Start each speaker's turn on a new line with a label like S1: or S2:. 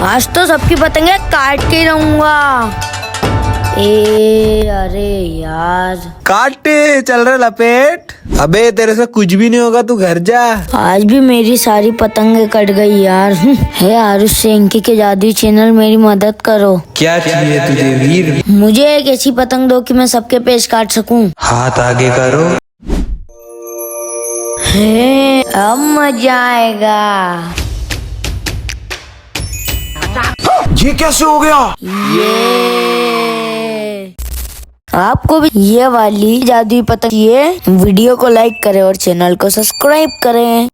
S1: आज तो सबकी पतंगे काट के ही रहूंगा। अरे यार,
S2: काटे चल रहा लपेट। अबे तेरे से कुछ भी नहीं होगा, तू घर जा।
S1: आज भी मेरी सारी पतंगे कट गई यार। हे आरुष सेंकी के जादुई चैनल, मेरी मदद करो।
S2: क्या चाहिए तुझे वीर?
S1: मुझे एक ऐसी पतंग दो कि मैं सबके पेच काट सकूं।
S2: हाथ आगे करो।
S1: हे, अब मजा आएगा।
S2: ये कैसे हो गया?
S1: ये आपको भी ये वाली जादुई पतंग चाहिए? वीडियो को लाइक करें और चैनल को सब्सक्राइब करें।